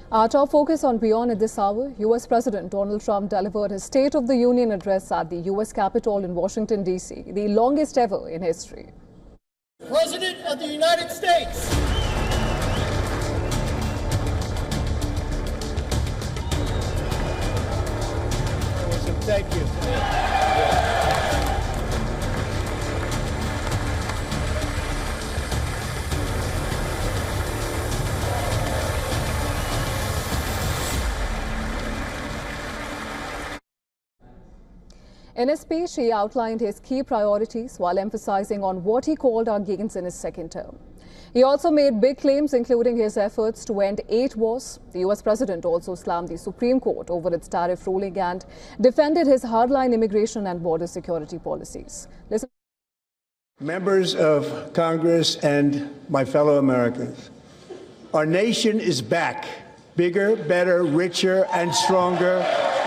Our top focus on WION at this hour. U.S. President Donald Trump delivered his State of the Union address at the U.S. Capitol in Washington, D.C., the longest ever in history. President of the United States. Thank you. In his speech, he outlined his key priorities while emphasizing on what he called our gains in his second term. He also made big claims, including his efforts to end 8 wars. The U.S. president also slammed the Supreme Court over its tariff ruling and defended his hardline immigration and border security policies. Listen. Members of Congress and my fellow Americans, our nation is back, bigger, better, richer, and stronger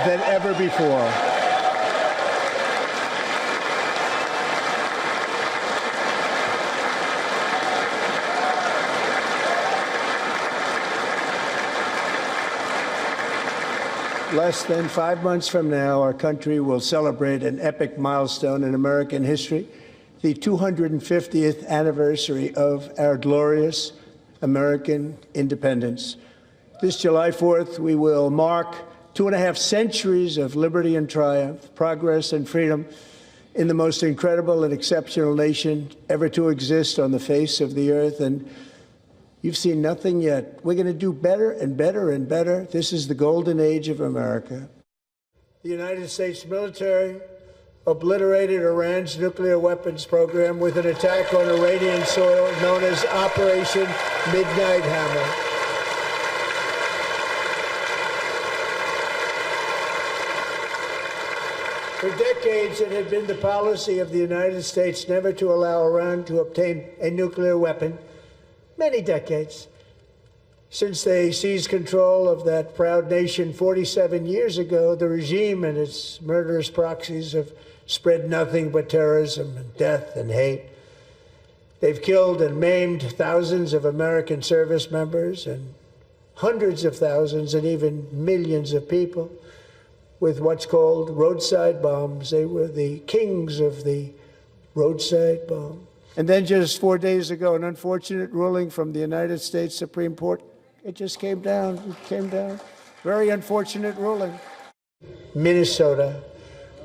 than ever before. Less than 5 months from now, our country will celebrate an epic milestone in American history, the 250th anniversary of our glorious American independence. This July 4th, we will mark 2.5 centuries of liberty and triumph, progress and freedom in the most incredible and exceptional nation ever to exist on the face of the earth. And you've seen nothing yet. We're going to do better and better and better. This is the golden age of America. The United States military obliterated Iran's nuclear weapons program with an attack on Iranian soil known as Operation Midnight Hammer. For decades, it had been the policy of the United States never to allow Iran to obtain a nuclear weapon. Many decades since they seized control of that proud nation 47 years ago, the regime and its murderous proxies have spread nothing but terrorism and death and hate. They've killed and maimed thousands of American service members and hundreds of thousands and even millions of people with what's called roadside bombs. They were the kings of the roadside bomb. And then just 4 days ago, an unfortunate ruling from the United States Supreme Court. It just came down. It came down. Very unfortunate ruling. Minnesota,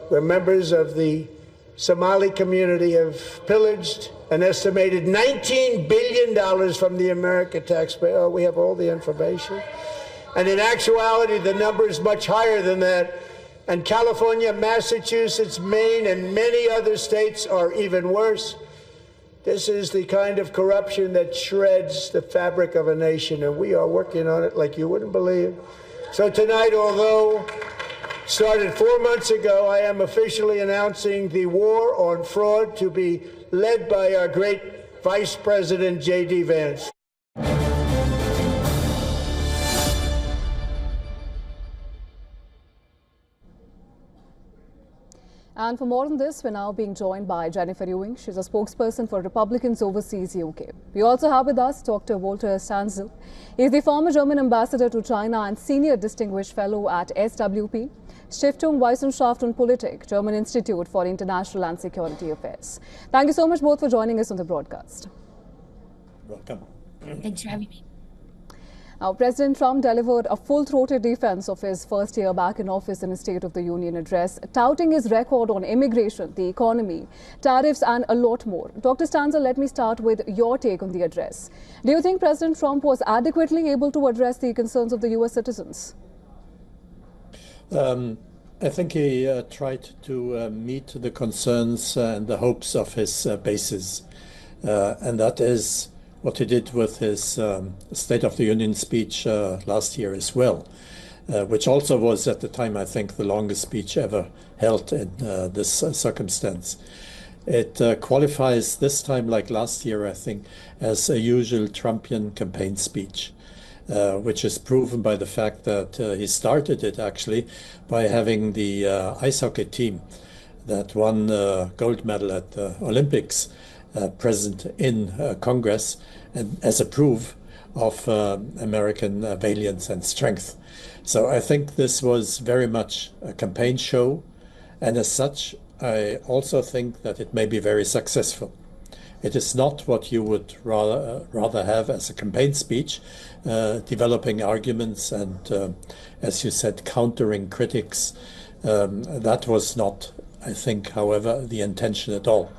where members of the Somali community have pillaged an estimated $19 billion from the American taxpayer. Oh, we have all the information. And in actuality, the number is much higher than that. And California, Massachusetts, Maine, and many other states are even worse. This is the kind of corruption that shreds the fabric of a nation, and we are working on it like you wouldn't believe. So tonight, although started 4 months ago, I am officially announcing the war on fraud to be led by our great Vice President, J.D. Vance. And for more on this, we're now being joined by Jennifer Ewing. She's a spokesperson for Republicans Overseas UK. We also have with us Dr. Walter Stanzel. He's the former German ambassador to China and senior distinguished fellow at SWP, Stiftung Wissenschaft und Politik, German Institute for International and Security Affairs. Thank you so much both for joining us on the broadcast. Welcome. Thanks for having me. Now, President Trump delivered a full-throated defense of his first year back in office in his State of the Union address, touting his record on immigration, the economy, tariffs, and a lot more. Dr. Stanzel, let me start with your take on the address. Do you think President Trump was adequately able to address the concerns of the U.S. citizens? I think he tried to meet the concerns and the hopes of his bases, and that is what he did with his State of the Union speech last year as well, which also was at the time, I think, the longest speech ever held in this circumstance. It qualifies this time, like last year, I think, as a usual Trumpian campaign speech, which is proven by the fact that he started it actually by having the ice hockey team that won gold medal at the Olympics present in Congress, and as a proof of American valiance and strength. So I think this was very much a campaign show, and as such, I also think that it may be very successful. It is not what you would rather have as a campaign speech, developing arguments and, as you said, countering critics. That was not, I think, however, the intention at all.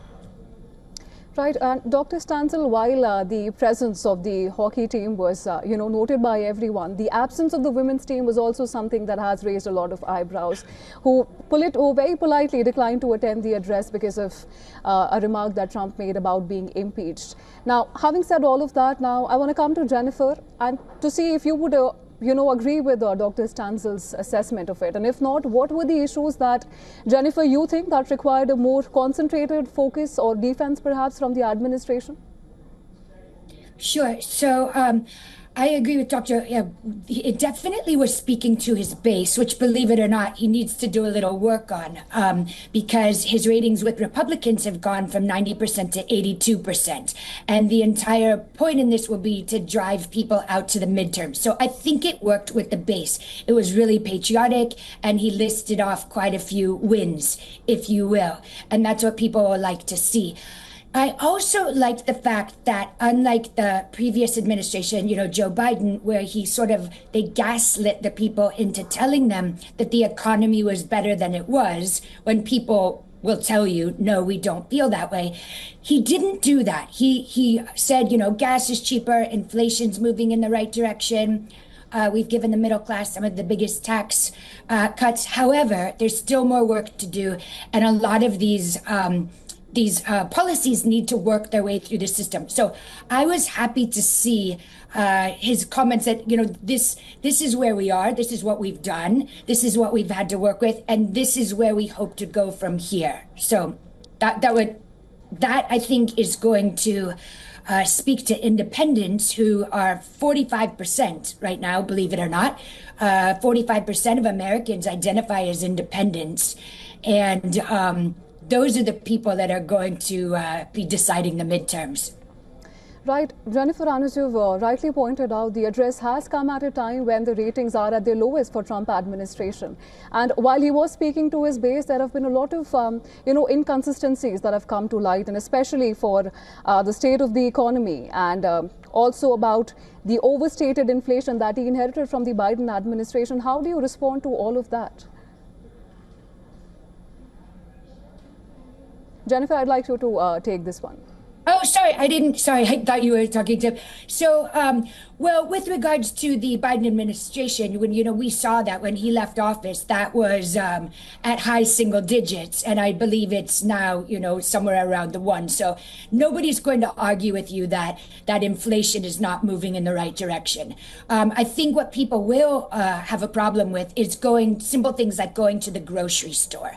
Right, and Dr. Stanzel, while the presence of the hockey team was, noted by everyone, the absence of the women's team was also something that has raised a lot of eyebrows. Who very politely declined to attend the address because of a remark that Trump made about being impeached. Now, having said all of that, now I want to come to Jennifer and to see if you would agree with Dr. Stanzel's assessment of it. And if not, what were the issues that, Jennifer, you think that required a more concentrated focus or defense perhaps from the administration? Sure. So I agree with Dr. It definitely was speaking to his base, which, believe it or not, he needs to do a little work on because his ratings with Republicans have gone from 90% to 82%. And the entire point in this will be to drive people out to the midterms. So I think it worked with the base. It was really patriotic, and he listed off quite a few wins, if you will. And that's what people will like to see. I also liked the fact that, unlike the previous administration, Joe Biden, where they gaslit the people into telling them that the economy was better than it was, when people will tell you, no, we don't feel that way. He didn't do that. He said, gas is cheaper, inflation's moving in the right direction. We've given the middle class some of the biggest tax cuts. However, there's still more work to do, and a lot of these policies need to work their way through the system. So I was happy to see his comments that, this is where we are, this is what we've done, this is what we've had to work with, and this is where we hope to go from here. So that I think is going to speak to independents who are 45% right now, believe it or not. 45% of Americans identify as independents, and those are the people that are going to be deciding the midterms. Right. Jennifer, as you've rightly pointed out, the address has come at a time when the ratings are at their lowest for Trump administration. And while he was speaking to his base, there have been a lot of, inconsistencies that have come to light, and especially for the state of the economy and also about the overstated inflation that he inherited from the Biden administration. How do you respond to all of that? Jennifer, I'd like you to take this one. Oh, sorry, I thought you were talking to. So, well, with regards to the Biden administration, when, we saw that when he left office, that was at high single digits. And I believe it's now, somewhere around the 1. So nobody's going to argue with you that inflation is not moving in the right direction. I think what people will have a problem with is simple things like going to the grocery store.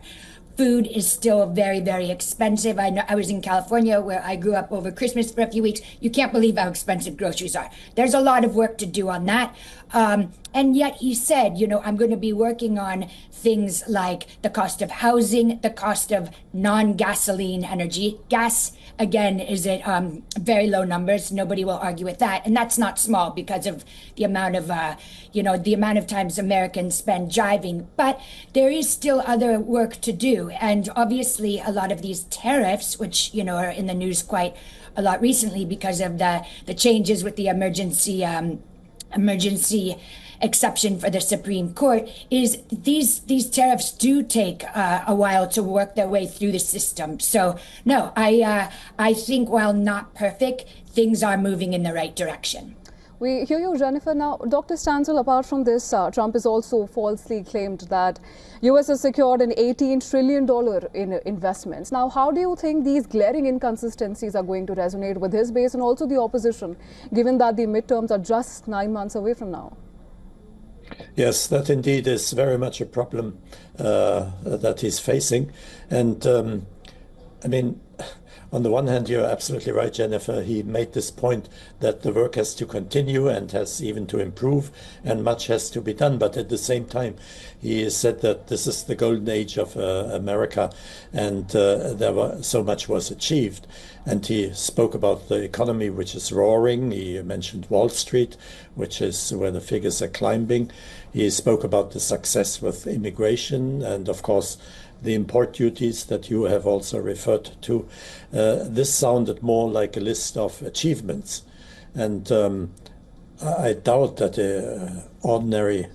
Food is still very, very expensive. I know I was in California, where I grew up, over Christmas for a few weeks. You can't believe how expensive groceries are. There's a lot of work to do on that. And yet he said, I'm going to be working on things like the cost of housing, the cost of non-gasoline energy. Gas, again, is at very low numbers. Nobody will argue with that. And that's not small because of the amount of, the amount of times Americans spend driving. But there is still other work to do. And obviously, a lot of these tariffs, which, are in the news quite a lot recently because of the changes with the emergency exception for the Supreme Court, is these tariffs do take a while to work their way through the system. So no, I think while not perfect, things are moving in the right direction. We hear you, Jennifer. Now, Dr. Stanzel, apart from this, Trump has also falsely claimed that U.S. has secured an $18 trillion in investments. Now, how do you think these glaring inconsistencies are going to resonate with his base and also the opposition, given that the midterms are just 9 months away from now? Yes, that indeed is very much a problem that he's facing. And On the one hand, you're absolutely right, Jennifer. He made this point that the work has to continue and has even to improve, and much has to be done. But at the same time, he said that this is the golden age of America, and so much was achieved. And he spoke about the economy, which is roaring. He mentioned Wall Street, which is where the figures are climbing. He spoke about the success with immigration and, of course, the import duties that you have also referred to. This sounded more like a list of achievements. And I doubt that ordinary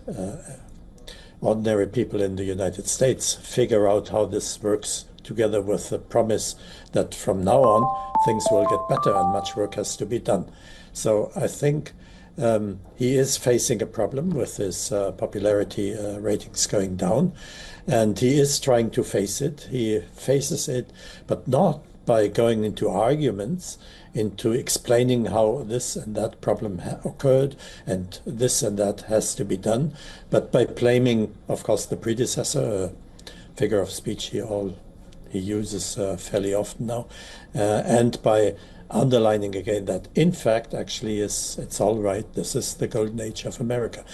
people in the United States figure out how this works together with the promise that from now on things will get better and much work has to be done. So I think he is facing a problem with his popularity ratings going down, and he is trying to face it. He faces it, but not by going into arguments, into explaining how this and that problem occurred and this and that has to be done, but by blaming, of course, the predecessor, a figure of speech he uses fairly often now, and by underlining again that, in fact, actually, it's all right. This is the golden age of America.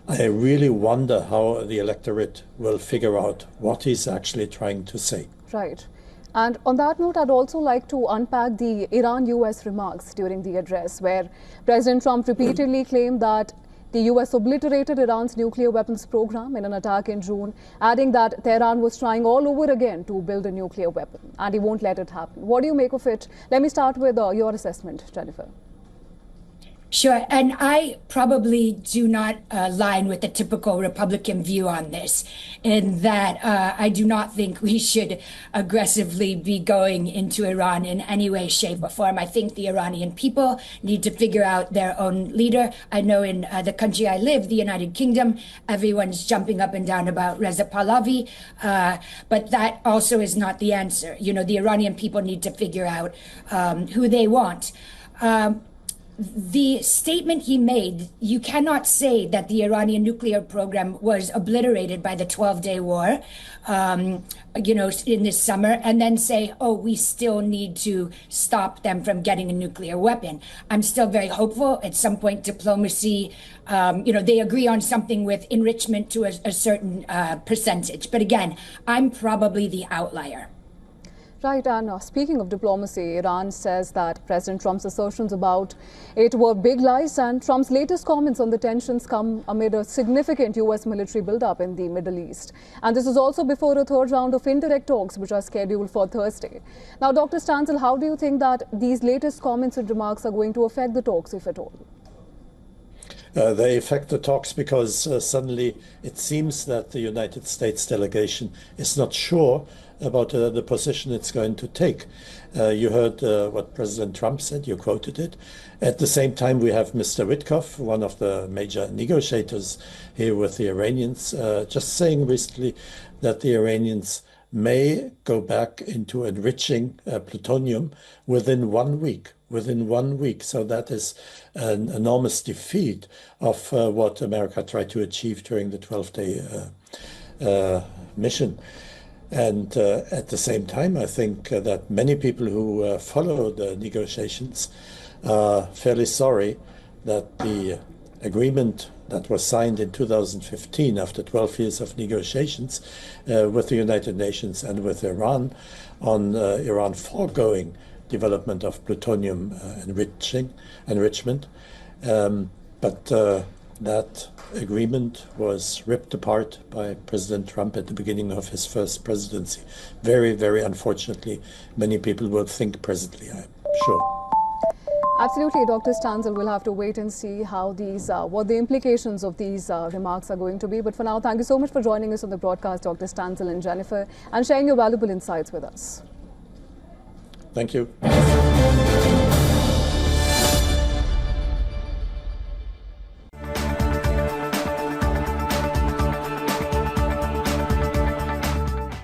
I really wonder how the electorate will figure out what he's actually trying to say. Right. And on that note, I'd also like to unpack the Iran-US remarks during the address, where President Trump repeatedly claimed that the US obliterated Iran's nuclear weapons program in an attack in June, adding that Tehran was trying all over again to build a nuclear weapon, and he won't let it happen. What do you make of it? Let me start with your assessment, Jennifer. Sure. And I probably do not align with the typical Republican view on this, in that I do not think we should aggressively be going into Iran in any way, shape, or form. I think the Iranian people need to figure out their own leader. I know in the country I live, the United Kingdom, everyone's jumping up and down about Reza Pahlavi, but that also is not the answer. You know, the Iranian people need to figure out who they want. The statement he made, you cannot say that the Iranian nuclear program was obliterated by the 12-day war, in this summer, and then say, oh, we still need to stop them from getting a nuclear weapon. I'm still very hopeful. At some point, diplomacy, they agree on something with enrichment to a certain percentage. But again, I'm probably the outlier. Right, and speaking of diplomacy, Iran says that President Trump's assertions about it were big lies, and Trump's latest comments on the tensions come amid a significant US military buildup in the Middle East. And this is also before a third round of indirect talks, which are scheduled for Thursday. Now, Dr. Stancil, how do you think that these latest comments and remarks are going to affect the talks, if at all? They affect the talks because suddenly it seems that the United States delegation is not sure about the position it's going to take. You heard what President Trump said, you quoted it. At the same time, we have Mr. Witkoff, one of the major negotiators here with the Iranians, just saying recently that the Iranians may go back into enriching plutonium within 1 week. Within 1 week. So that is an enormous defeat of what America tried to achieve during the 12-day mission. And at the same time, I think that many people who follow the negotiations are fairly sorry that the agreement that was signed in 2015 after 12 years of negotiations with the United Nations and with Iran on Iran foregoing development of plutonium enrichment. But that agreement was ripped apart by President Trump at the beginning of his first presidency. Very, very unfortunately, many people will think presently, I'm sure. Absolutely, Dr. Stancil, we'll have to wait and see how these, what the implications of these remarks are going to be. But for now, thank you so much for joining us on the broadcast, Dr. Stancil and Jennifer, and sharing your valuable insights with us. Thank you.